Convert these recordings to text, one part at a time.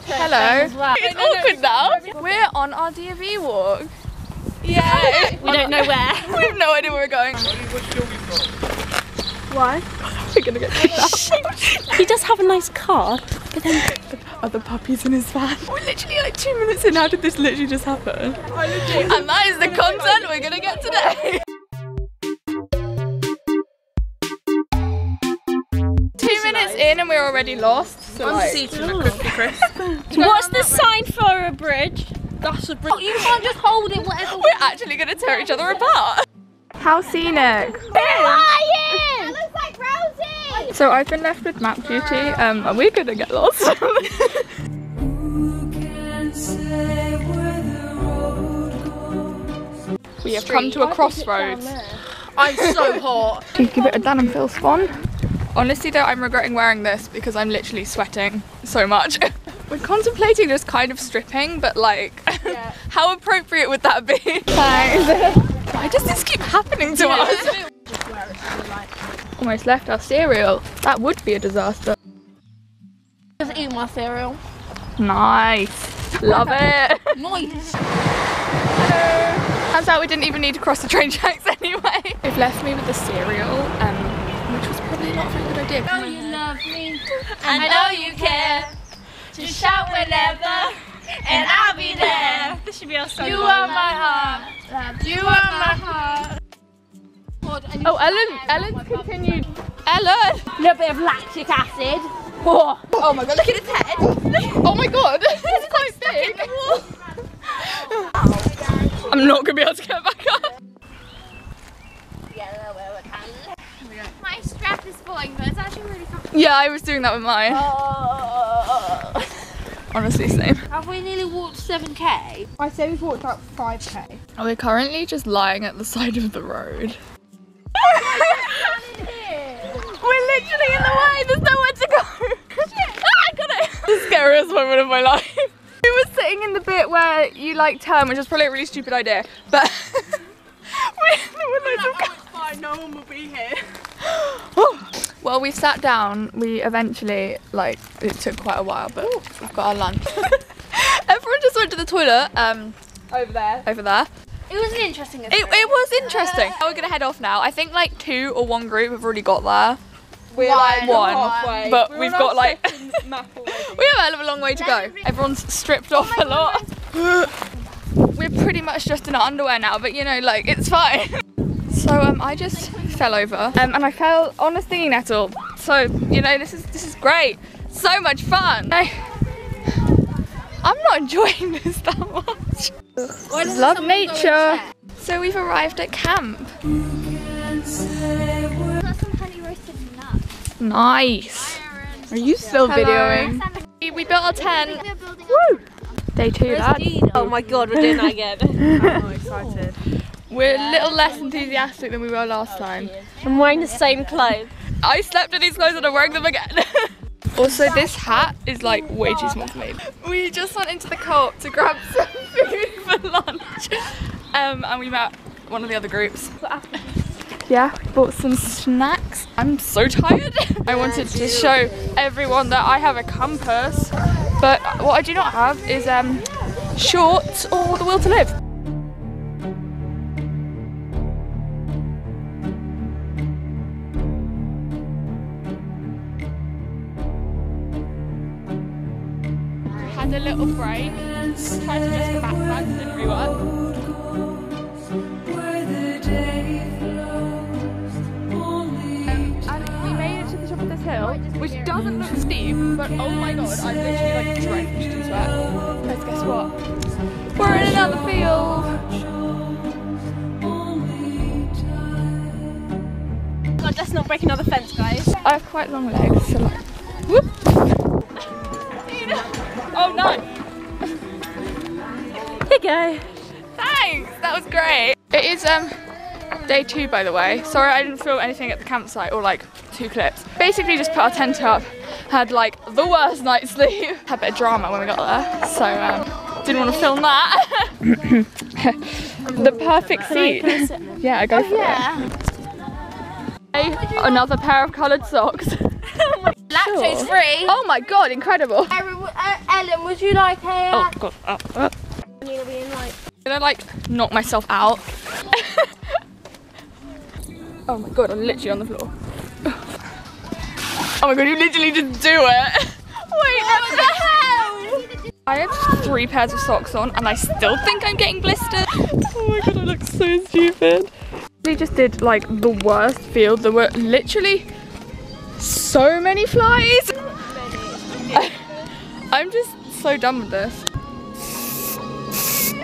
Hello. Well. It's awkward now. We're on our DofE walk. Yeah. We don't know where. We have no idea where we're going. Why? We're gonna get kidnapped. He does have a nice car, but then other puppies in his van. We're literally like 2 minutes in. How did this literally just happen? And that is the content we're gonna get today. 2 minutes in and we're already lost. So I'm seated in a cookie crisp. what's the sign for a bridge? That's a bridge. You can't just hold it whatever. we're actually gonna tear each other apart. How scenic. That looks like Rosie! So I've been left with map duty, and we're gonna get lost. We have come to a crossroads. I'm so hot. Do you give it a Dan and Phil spawn? Honestly though, I'm regretting wearing this because I'm literally sweating so much. We're contemplating just kind of stripping, but like, yeah. How appropriate would that be? Thanks. Why does this keep happening to us? Almost left our cereal. That would be a disaster. Just eat my cereal. Nice. Love it. Nice. Hello. Turns out we didn't even need to cross the train tracks anyway. They've left me with the cereal, which was probably not a very good idea. I know you love me. I know you care. Just shout whenever, and I'll be there. This should be our song. You are my heart. You are my heart. Oh, Ellen's continued. Ellen! A little bit of lactic acid. Oh my god, look at his head. Oh my god, it's quite big. I'm not going to be able to get back up. My strap is falling, but it's actually really fun. Yeah, I was doing that with mine. Honestly, same. Have we nearly walked 7k? I say we've walked about 5k. We're currently just lying at the side of the road. We're literally in the way, there's nowhere to go. I got it. The scariest moment of my life. We were sitting in the bit where you like turn, which is probably a really stupid idea, but Fine, no one will be here. Well, we sat down, we eventually, like, it took quite a while, but we've got our lunch. Everyone just went to the toilet, Over there. over there. It was an interesting It was interesting. We're gonna head off now. I think like 2 or 1 group have already got there. We're like one, halfway. but We're we've on got our like, second map already. we have a hell of a long way to go. Everyone's stripped off a lot. We're pretty much just in our underwear now, but you know, like, it's fine. So I just fell over, and I fell on a stinging nettle. So, you know, this is great. So much fun. I'm not enjoying this that much. Love nature. So we've arrived at camp. Got some honey roasted nuts. Nice. Are you still videoing? We built our tent. We're building Woo! Day 2, lads. Oh my god, we're doing that again. I'm not excited. We're a little less enthusiastic than we were last time. I'm wearing the same clothes. I slept in these clothes and I'm wearing them again. Also, this hat is like way too small for me. We just went into the co-op to grab some food for lunch. And we met one of the other groups. Yeah, we bought some snacks. I'm so tired. I wanted to show everyone that I have a compass, but what I do not have is shorts or the will to live. Had a little break, tried to adjust the backpack, didn't really work. And we made it to the top of this hill, which doesn't look steep, but oh my god, I'm literally like drenched in sweat. Guys, guess what? We're in another field. God, let's not break another fence, guys. I have quite long legs, so like, whoop. Oh no! Here you go. Thanks, that was great. It is day 2, by the way. Sorry I didn't film anything at the campsite, or like 2 clips. Basically just put our tent up, had like the worst night's sleep. Had a bit of drama when we got there, so didn't want to film that. The perfect seat. Yeah, I go for it. Another pair of coloured socks. Lactose free. Oh my god, incredible. Ellen, would you like a... Oh god. You're being like... I'm gonna like knock myself out. Oh my god, I'm literally on the floor. Oh my god, you literally just do it. Wait, what the hell? I have 3 pairs of socks on and I still think I'm getting blistered. Oh my god, I look so stupid. We just did like the worst field. There were literally so many flies. I'm just so done with this.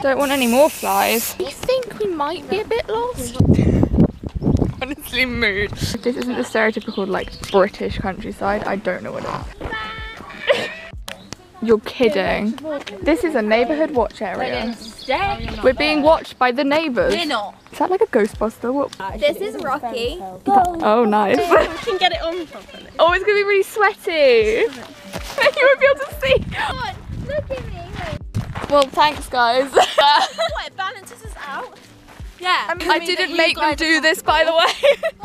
Don't want any more flies. I think we might be a bit lost. Honestly, mood. If this isn't the stereotypical like British countryside, I don't know what it is. You're kidding. This is a neighbourhood watch area. We're being watched by the neighbours. We're not. Is that like a Ghostbuster? What? This is Rocky. Oh, nice. I can get it on properly. Oh, it's gonna be really sweaty. You won't be able to see. God, look at me. Well, thanks, guys. What, it balances us out? Yeah. I didn't make them do this, by the way.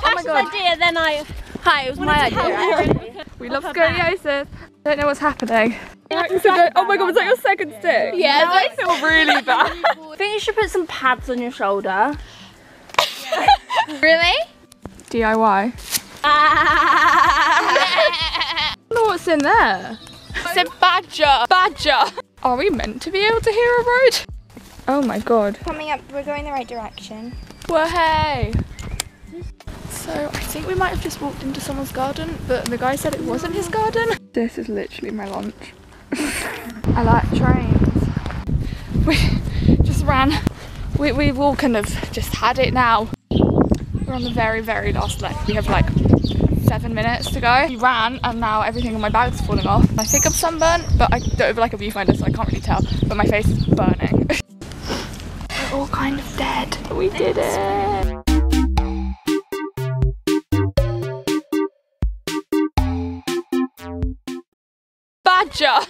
Oh my god. Idea, then I... Hi, it was my idea. We love scoliosis. I don't know what's happening. Accident. Oh my god, was that your second stick? Yeah, no, I feel really bad. I think you should put some pads on your shoulder. Really? DIY. I don't know what's in there. It's a badger. Badger. Are we meant to be able to hear a road? Oh my god. Coming up, we're going the right direction. Well, hey. So I think we might have just walked into someone's garden, but the guy said it wasn't his garden. This is literally my lunch. I like trains. We just ran. We've all kind of just had it now. We're on the very, very last leg. We have like 7 minutes to go. We ran and now everything on my bag's falling off. I think I'm sunburnt, but I don't have like a viewfinder, so I can't really tell. But my face is burning. We're all kind of dead. We did it. Badger!